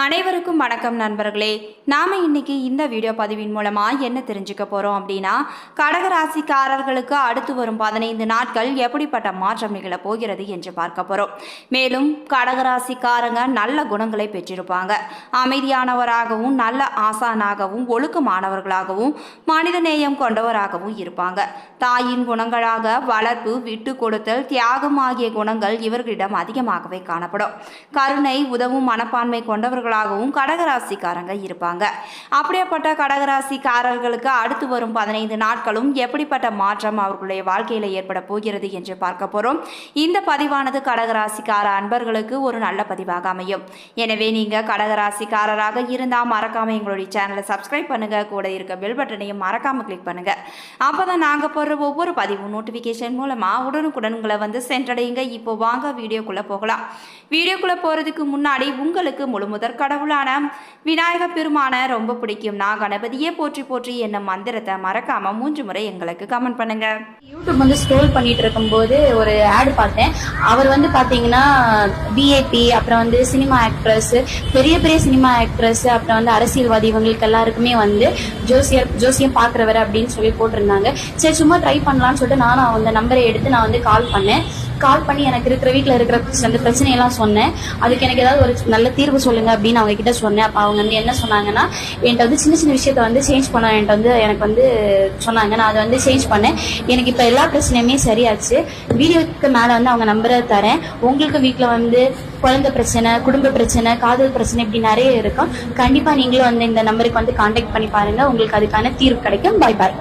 அனைவருக்கும் வணக்கம் நண்பர்களே. நாம் இன்னைக்கு இந்த வீடியோ பதிவின் மூலமாக என்ன தெரிஞ்சுக்க போகிறோம் அப்படின்னா, கடகராசிக்காரர்களுக்கு அடுத்து வரும் 15 நாட்கள் எப்படிப்பட்ட மாற்றம் நிகழப் போகிறது என்று பார்க்க போகிறோம். மேலும் கடகராசிக்காரங்க நல்ல குணங்களை பெற்றிருப்பாங்க. அமைதியானவராகவும் நல்ல ஆசானாகவும் ஒழுக்கமானவர்களாகவும் மனிதநேயம் கொண்டவராகவும் இருப்பாங்க. தாயின் குணங்களாக வளர்ப்பு, விட்டு கொடுத்தல், தியாகம் ஆகிய குணங்கள் இவர்களிடம் அதிகமாகவே காணப்படும். கருணை, உதவும் மனப்பான்மை கொண்டவர்கள் கடகராசிக்காரங்க இருப்பாங்க. அப்படிப்பட்ட கடகராசிக்காரர்களுக்கு அடுத்து வரும் 15 நாட்களும் எப்படிப்பட்ட மாற்றம் அவர்களுடைய வாழ்க்கையில ஏற்பட போகிறது என்று பார்க்க போறோம். இந்த பதிவானது கடகராசிக்கார அன்பர்களுக்கு ஒரு நல்ல பதிவாக அமையும். எனவே நீங்க கடகராசிக்காரராக இருந்தால் மறக்காம எங்களுடைய சேனலை சப்ஸ்கிரைப் பண்ணுங்க. கூட இருக்க பெல் பட்டனையும் மறக்காம கிளிக் பண்ணுங்க. அப்பதான் நாங்க போடுற ஒவ்வொரு பதிவும் நோட்டிபிகேஷன் மூலமா உடனுக்குடன் உங்களை சென்றடையுங்க. இப்போ வாங்க வீடியோக்குள்ள போகலாம். வீடியோக்குள்ள போறதுக்கு முன்னாடி உங்களுக்கு முழுமுதற் கடவுளான விநாயக பெருமான ரொம்ப பிடிக்கும்னா கணபதியே போற்றி போற்றி என்ன மந்திரத்தை மறக்காம 3 முறை எங்களுக்கு கமெண்ட் பண்ணுங்க. யூடியூப் ஸ்க்ரோல் பண்ணிட்டு இருக்கும்போது ஒரு ஆட் பார்த்தேன். அவர் பாத்தீங்கன்னா பிஏபி, அப்புறம் சினிமா ஆக்ட்ரஸ், பெரிய பெரிய சினிமா ஆக்ட்ரஸ், அப்புறம் அரசியல்வாதி, இவங்களுக்கு எல்லாருக்குமே ஜோசியம் பாக்குறவர் அப்படின்னு சொல்லி போட்டிருந்தாங்க. சரி, சும்மா ட்ரை பண்ணலாம்னு சொல்லிட்டு நானும் அந்த நம்பரை எடுத்து நான் கால் பண்ணி எனக்கு வீட்டில் இருக்கிற பிரச்சனையெல்லாம் சொன்னேன். அதுக்கு எனக்கு ஏதாவது ஒரு நல்ல தீர்வு சொல்லுங்க அப்படின்னு அவங்க கிட்ட சொன்னேன். அப்போ அவங்க என்ன சொன்னாங்கன்னா, என்கிட்ட சின்ன சின்ன விஷயத்த சேஞ்ச் பண்ண எனக்கு சொன்னாங்க. நான் அதை சேஞ்ச் பண்ணேன். எனக்கு இப்போ எல்லா பிரச்சனையுமே சரியாச்சு. வீடியோக்கு மேலே அவங்க நம்பரை தரேன். உங்களுக்கு வீட்டில் குழந்தை பிரச்சனை, குடும்ப பிரச்சனை, காதல் பிரச்சனை, இப்படி நிறைய இருக்கும். கண்டிப்பா நீங்களும் இந்த நம்பருக்கு கான்டாக்ட் பண்ணி பாருங்க. உங்களுக்கு அதுக்கான தீர்வு கிடைக்கும். பாய் பாய்.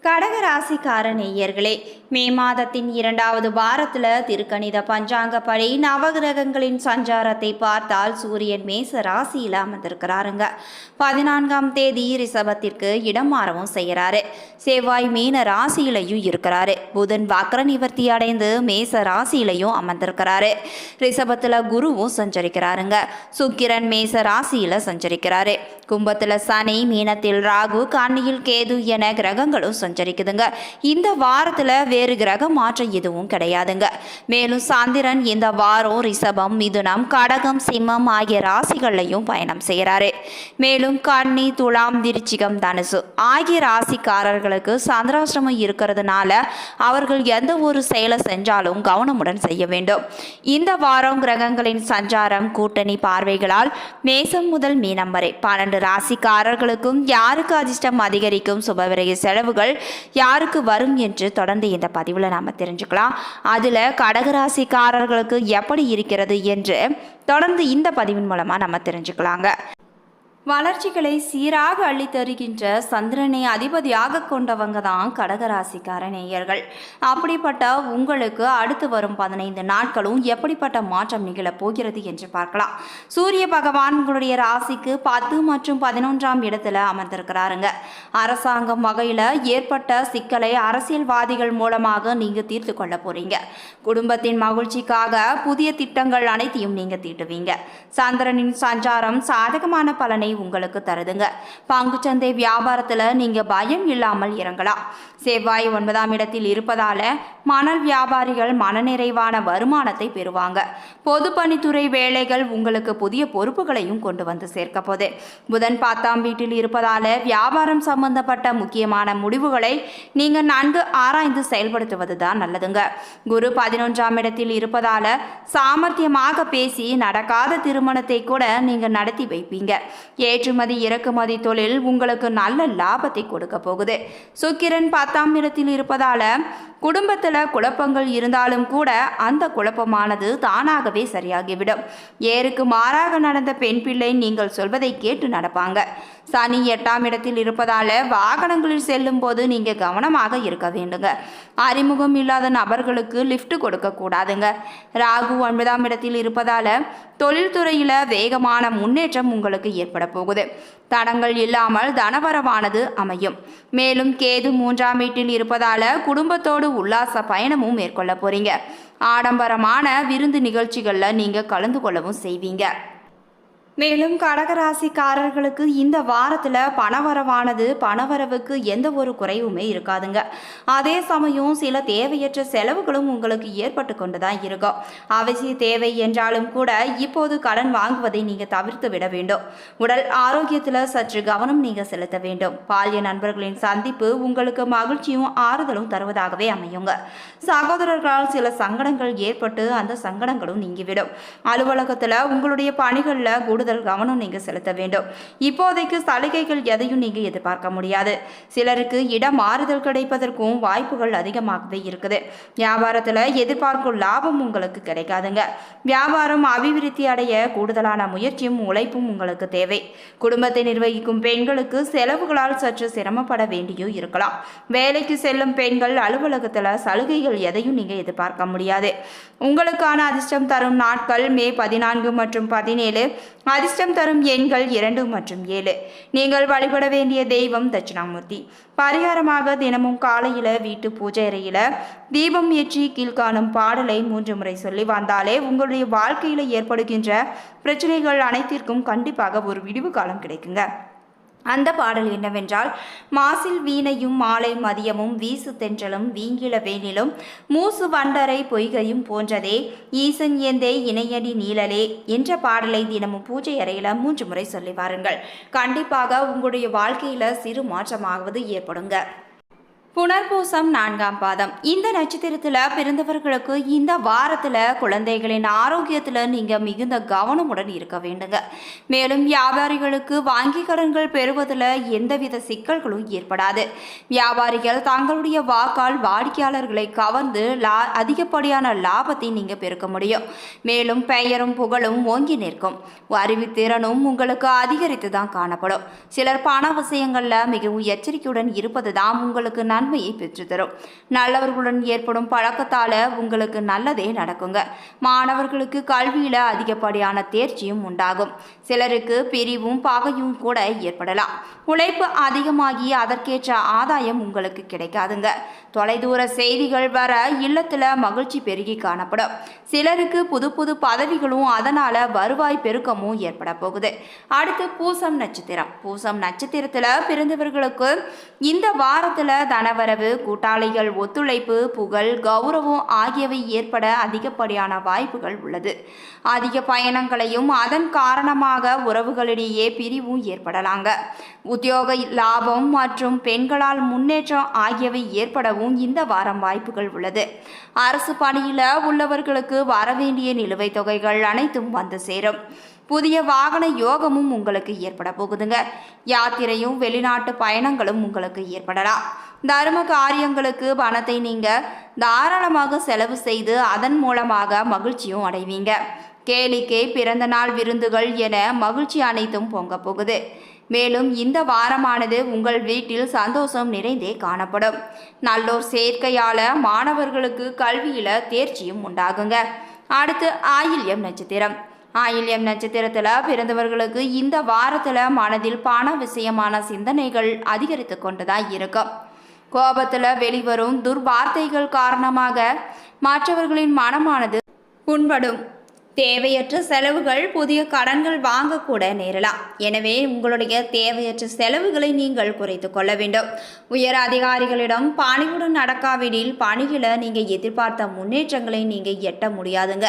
கடகராசிக்கார நேயர்களே, மே மாதத்தின் 2வது வாரத்தில் திருக்கணித பஞ்சாங்கப்படி நவகிரகங்களின் சஞ்சாரத்தை பார்த்தால் சூரியன் மேச ராசியில் அமர்ந்திருக்கிறாருங்க. 14ஆம் தேதி ரிஷபத்திற்கு இடம் மாறவும் செய்கிறாரு. செவ்வாய் மீன ராசியிலையும் இருக்கிறாரு. புதன் வக்ர நிவர்த்தி அடைந்து மேச ராசியிலையும் அமர்ந்திருக்கிறாரு. ரிஷபத்தில் குருவும் சஞ்சரிக்கிறாருங்க. சுக்கிரன் மேச ராசியில் சஞ்சரிக்கிறாரு. கும்பத்தில் சனி, மீனத்தில் ராகு, கன்னியில் கேது என கிரகங்களும் சஞ்சரிக்குதுங்க. இந்த வாரத்தில் வேறு கிரக மாற்றம் எதுவும் கிடையாதுங்க. மேலும் சந்திரன் இந்த வாரம் ரிஷபம், மிதுனம், கடகம், சிம்மம் ஆகிய ராசிகளையும் பயணம் செய்கிறாரு. மேலும் கன்னி, துலாம், விருச்சிகம், தனுசு ஆகிய ராசிக்காரர்களுக்கு சந்திராஷ்டிரமம் இருக்கிறதுனால அவர்கள் எந்த ஒரு செயலை செஞ்சாலும் கவனமுடன் செய்ய வேண்டும். இந்த வாரம் கிரகங்களின் சஞ்சாரம் கூட்டணி பார்வைகளால் மேசம் முதல் மீனம் வரை 12 ராசிக்காரர்களுக்கும் யாருக்கு அதிர்ஷ்டம் அதிகரிக்கும், சுபவிரய செலவுகள் யாருக்கு வரும் என்று தொடர்ந்து இந்த பதிவில் நாம் தெரிஞ்சுக்கலாம். அதில் கடகராசிக்காரர்களுக்கு எப்படி இருக்கிறது என்று தொடர்ந்து இந்த பதிவின் மூலமாக நம்ம தெரிஞ்சுக்கலாங்க. வளர்ச்சிகளை சீராக அள்ளி தருகின்ற சந்திரனை அதிபதியாக கொண்டவங்க தான் கடகராசிக்கார நேயர்கள். அப்படிப்பட்ட உங்களுக்கு அடுத்து வரும் 15 நாட்களும் எப்படிப்பட்ட மாற்றம் நிகழப் போகிறது என்று பார்க்கலாம். சூரிய பகவான் உங்களுடைய ராசிக்கு 10 மற்றும் 11ஆம் இடத்துல அமர்ந்திருக்கிறாருங்க. அரசாங்கம் வகையில் ஏற்பட்ட சிக்கலை அரசியல்வாதிகள் மூலமாக நீங்க தீர்த்து கொள்ள போறீங்க. குடும்பத்தின் மகிழ்ச்சிக்காக புதிய திட்டங்கள் அனைத்தையும் நீங்க தீட்டுவீங்க. சந்திரனின் சஞ்சாரம் சாதகமான பலனை உங்களுக்கு தருதுங்க. பங்குச்சந்தை வியாபாரத்துல நீங்க பயம் இல்லாமல் இறங்கலாம். செவ்வாய் 9ஆம் இடத்தில் இருப்பதால மணல் வியாபாரிகள் மனநிறைவான வருமானத்தை பெறுவாங்க. பொதுப்பணித்துறை வேலைகள் உங்களுக்கு புதிய பொறுப்புகளையும் கொண்டு சேர்க்க போது. புதன் 10ஆம் வீட்டில் இருப்பதால வியாபாரம் சம்பந்தப்பட்ட முக்கியமான முடிவுகளை நீங்க நன்கு ஆராய்ந்து செயல்படுத்துவது தான் நல்லதுங்க. குரு 11ஆம் இடத்தில் இருப்பதால சாமர்த்தியமாக பேசி நடக்காத திருமணத்தை கூட நீங்க நடத்தி வைப்பீங்க. ஏற்றுமதி இறக்குமதி தொழில் உங்களுக்கு நல்ல லாபத்தை கொடுக்க போகுது. சுக்கிரன் 10ஆம் இடத்தில் இருப்பதால குடும்பத்தில் குழப்பங்கள் இருந்தாலும் கூட அந்த குழப்பமானது தானாகவே சரியாகிவிடும். ஏருக்கு மாறாக நடந்த பெண் பிள்ளை நீங்கள் சொல்வதை கேட்டு நடப்பாங்க. சனி 8ஆம் இடத்தில் இருப்பதால வாகனங்களில் செல்லும் போது நீங்க கவனமாக இருக்க வேண்டுங்க. அறிமுகம் இல்லாத நபர்களுக்கு லிஃப்ட் கொடுக்க கூடாதுங்க. ராகு 9ஆம் இடத்தில் இருப்பதால தொழில்துறையில வேகமான முன்னேற்றம் உங்களுக்கு ஏற்பட போகுது. தடங்கள் இல்லாமல் தனவரவானது அமையும். மேலும் கேது 3ஆம் வீட்டில் இருப்பதால குடும்பத்தோடு உல்லாச பயணமும் மேற்கொள்ள போறீங்க. ஆடம்பரமான விருந்து நிகழ்ச்சிகள்ல நீங்க கலந்து கொள்ளவும் செய்வீங்க. மேலும் கடகராசிக்காரர்களுக்கு இந்த வாரத்தில் பணவரவுக்கு எந்த ஒரு குறைவுமே இருக்காதுங்க. அதே சமயம் சில தேவையற்ற செலவுகளும் உங்களுக்கு ஏற்பட்டு கொண்டு தான் இருக்கும். அவசிய தேவை என்றாலும் கூட இப்போது கடன் வாங்குவதை நீங்கள் தவிர்த்து விட வேண்டும். உடல் ஆரோக்கியத்தில் சற்று கவனம் நீங்கள் செலுத்த வேண்டும். பால்ய நண்பர்களின் சந்திப்பு உங்களுக்கு மகிழ்ச்சியும் ஆறுதலும் தருவதாகவே அமையுங்க. சகோதரர்களால் சில சங்கடங்கள் ஏற்பட்டு அந்த சங்கடங்களும் நீங்கிவிடும். அலுவலகத்தில் உங்களுடைய பணிகளில் கூடுதல் கவனம் நீங்க செலுத்த வேண்டும். இப்போதைக்கு சலுகைகள் எதையும் நீங்க எதிர்பார்க்க முடியாது. சிலருக்கு இடம் மாறுதல் கிடைப்பதற்கும் வாய்ப்புகள் அதிகமாகவே இருக்குது. வியாபாரத்தில் எதிர்பார்க்கும் லாபம் உங்களுக்கு கிடைக்காதுங்க. வியாபாரம் அபிவிருத்தி அடைய கூடுதலான முயற்சியும் உழைப்பும் உங்களுக்கு தேவை. குடும்பத்தை நிர்வகிக்கும் பெண்களுக்கு செலவுகளால் சற்று சிரமப்பட வேண்டியும் இருக்கலாம். வேலைக்கு செல்லும் பெண்கள் அலுவலகத்தில் சலுகைகள் எதையும் நீங்க எதிர்பார்க்க முடியாது. உங்களுக்கான அதிர்ஷ்டம் தரும் நாட்கள் மே 14 மற்றும் 17. அதிர்ஷ்டம் தரும் எண்கள் 2 மற்றும் 7. நீங்கள் வழிபட வேண்டிய தெய்வம் தட்சிணாமூர்த்தி. பரிகாரமாக தினமும் காலையில் வீட்டு பூஜை அறையில் தீபம் ஏற்றி கீழ்காணும் பாடலை 3 முறை சொல்லி வந்தாலே உங்களுடைய வாழ்க்கையில் ஏற்படுகின்ற பிரச்சனைகள் அனைத்திற்கும் கண்டிப்பாக ஒரு விடிவு காலம் கிடைக்குங்க. அந்த பாடல் என்னவென்றால், மாசில் வீணையும் மாலை மதியமும் வீசு தென்றலும் வீங்கில வேனிலும் மூசு வண்டரை பொய்கையும் போன்றதே ஈசன் எந்தே இணையடி நீழலே என்ற பாடலை தினமும் பூஜை அறையில் 3 முறை சொல்லி வாருங்கள். கண்டிப்பாக உங்களுடைய வாழ்க்கையில் சிறு மாற்றமாவது ஏற்படுங்க. புனர்பூசம் 4ஆம் பாதம். இந்த நட்சத்திரத்தில் பிறந்தவர்களுக்கு இந்த வாரத்தில் குழந்தைகளின் ஆரோக்கியத்தில் நீங்கள் மிகுந்த கவனமுடன் இருக்க வேண்டுங்க. மேலும் வியாபாரிகளுக்கு வங்கி கடன்கள் பெறுவதில் எந்தவித சிக்கல்களும் ஏற்படாது. வியாபாரிகள் தங்களுடைய வாக்கால் வாடிக்கையாளர்களை கவர்ந்து அதிகப்படியான லாபத்தை நீங்கள் பெருக்க முடியும். மேலும் பெயரும் புகழும் ஓங்கி நிற்கும். அறிவுத்திறனும் உங்களுக்கு அதிகரித்து தான் காணப்படும். சிலர் பண விஷயங்களில் மிகவும் எச்சரிக்கையுடன் இருப்பது தான் உங்களுக்கு நன்மையை பெற்றுத்தரும். நல்லவர்களுடன் ஏற்படும் பழக்கத்தால உங்களுக்கு நல்லதே நடக்குங்க. மாணவர்களுக்கு கல்வியில அதிகப்படியான தேர்ச்சியும் உண்டாகும். சிலருக்கு பிரிவும் பகையும் கூட ஏற்படலாம். உழைப்பு அதிகமாகி அதற்கேற்ற ஆதாயம் உங்களுக்கு கிடைக்காதுங்க. தொலைதூர செய்திகள் வர இல்லத்துல மகிழ்ச்சி பெருகி காணப்படும். சிலருக்கு புது புது பதவிகளும் அதனால வருவாய் பெருக்கமும் ஏற்பட போகுது. அடுத்து பூசம் நட்சத்திரம். பூசம் நட்சத்திரத்துல பிறந்தவர்களுக்கு இந்த வாரத்துல தனவரவு, கூட்டாளிகள் ஒத்துழைப்பு, புகழ், கௌரவம் ஆகியவை ஏற்பட அதிகப்படியான வாய்ப்புகள் உள்ளது. அதிக பயணங்களையும் அதன் காரணமாக உறவுகளிடையே பிரிவும் ஏற்படலாங்க. உத்தியோக லாபம் மற்றும் பெண்களால் முன்னேற்றம் ஆகியவை ஏற்படவும் இந்த வாரம் வாய்ப்புகள் உள்ளது. அரசு பணியில உள்ளவர்களுக்கு வரவேண்டிய நிலுவைத் தொகைகள் அனைத்தும் வந்து சேரும். புதிய வாகன யோகமும் உங்களுக்கு ஏற்பட போகுதுங்க. யாத்திரையும் வெளிநாட்டு பயணங்களும் உங்களுக்கு ஏற்படலாம். தர்ம காரியங்களுக்கு பணத்தை நீங்க தாராளமாக செலவு செய்து அதன் மூலமாக மகிழ்ச்சியும் அடைவீங்க. கேளிக்கை, பிறந்த நாள் விருந்துகள் என மகிழ்ச்சி அனைத்தும் பொங்க போகுது. மேலும் இந்த வாரமானது உங்கள் வீட்டில் சந்தோஷம் நிறைந்தே காணப்படும். நல்லோர் சேர்க்கையால மாணவர்களுக்கு கல்வியில தேர்ச்சியும் உண்டாகுங்க. அடுத்து ஆயில்யம் நட்சத்திரம். ஆயில்யம் நட்சத்திரத்தில் பிறந்தவர்களுக்கு இந்த வாரத்தில் மனதில் பண விஷயமான சிந்தனைகள் அதிகரித்து கொண்டுதான் இருக்கும். கோபத்தில் வெளிவரும் துர்வார்த்தைகள் காரணமாக மற்றவர்களின் மனமானது புண்படும். தேவையற்ற செலவுகள், புதிய கடன்கள் வாங்கக்கூட நேரலாம். எனவே உங்களுடைய தேவையற்ற செலவுகளை நீங்கள் குறைத்து கொள்ள வேண்டும். உயர் அதிகாரிகளிடம் பணிவுடன் நடக்காவிடில் பணிகளை நீங்கள் எதிர்பார்த்த முன்னேற்றங்களை நீங்கள் எட்ட முடியாதுங்க.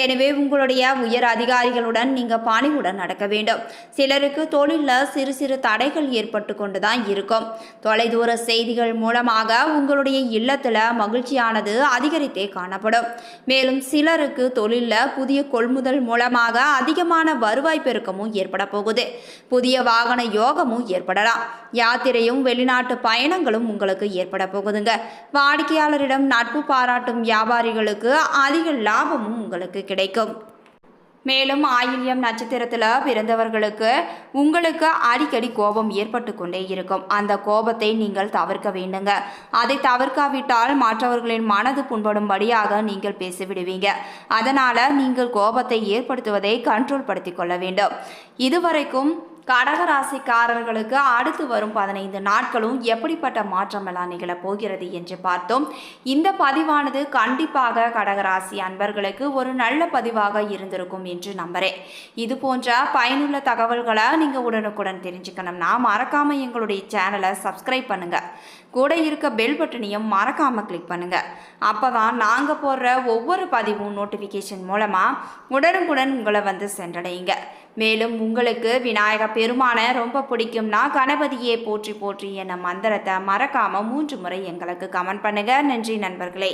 எனவே உங்களுடைய உயர் அதிகாரிகளுடன் நீங்கள் பணிவுடன் நடக்க வேண்டும். சிலருக்கு தொழிலில் சிறு சிறு தடைகள் ஏற்பட்டு கொண்டு தான் இருக்கும். தொலைதூர செய்திகள் மூலமாக உங்களுடைய இல்லத்தில் மகிழ்ச்சியானது அதிகரித்தே காணப்படும். மேலும் சிலருக்கு தொழிலில் புதிய கொள்முதல் மூலமாக அதிகமான வருவாய் பெருக்கமும் ஏற்பட போகுது. புதிய வாகன யோகமும் ஏற்படலாம். யாத்திரையும் வெளிநாட்டு பயணங்களும் உங்களுக்கு ஏற்பட போகுதுங்க. வாடிக்கையாளரிடம் நட்பு பாராட்டும் வியாபாரிகளுக்கு அதிக லாபமும் உங்களுக்கு கிடைக்கும். மேலும் ஆயில்யம் நட்சத்திரத்தில் பிறந்தவர்களுக்கு உங்களுக்கு அடிக்கடி கோபம் ஏற்பட்டு கொண்டே இருக்கும். அந்த கோபத்தை நீங்கள் தவிர்க்க வேண்டுங்க. அதை தவிர்க்காவிட்டால் மற்றவர்களின் மனது புண்படும்படியாக நீங்கள் பேசிவிடுவீங்க. அதனால் நீங்கள் கோபத்தை ஏற்படுத்துவதை கண்ட்ரோல் படுத்தி கொள்ள வேண்டும். இதுவரைக்கும் கடகராசிக்காரர்களுக்கு அடுத்து வரும் 15 நாட்களும் எப்படிப்பட்ட மாற்றமெல்லாம் நிகழப் போகிறது என்று பார்த்தோம். இந்த பதிவானது கண்டிப்பாக கடகராசி அன்பர்களுக்கு ஒரு நல்ல பதிவாக இருந்திருக்கும் என்று நம்புறேன். இது போன்ற பயனுள்ள தகவல்களை நீங்கள் உடனுக்குடன் தெரிஞ்சுக்கணும்னா மறக்காம எங்களுடைய சேனலை சப்ஸ்கிரைப் பண்ணுங்க. கூட இருக்க பெல் பட்டனையும் மறக்காம கிளிக் பண்ணுங்க. அப்பதான் நாங்கள் போடுற ஒவ்வொரு பதிவும் நோட்டிஃபிகேஷன் மூலமாக உடனுக்குடன் உங்களை வந்து சென்றடையுங்க. மேலும் உங்களுக்கு விநாயக பெருமானை ரொம்ப பிடிக்கும்னா கணபதியே போற்றி போற்றி என்ற மந்திரத்தை மறக்காம 3 முறை எங்களுக்கு கமெண்ட் பண்ணுங்க. நன்றி நண்பர்களே.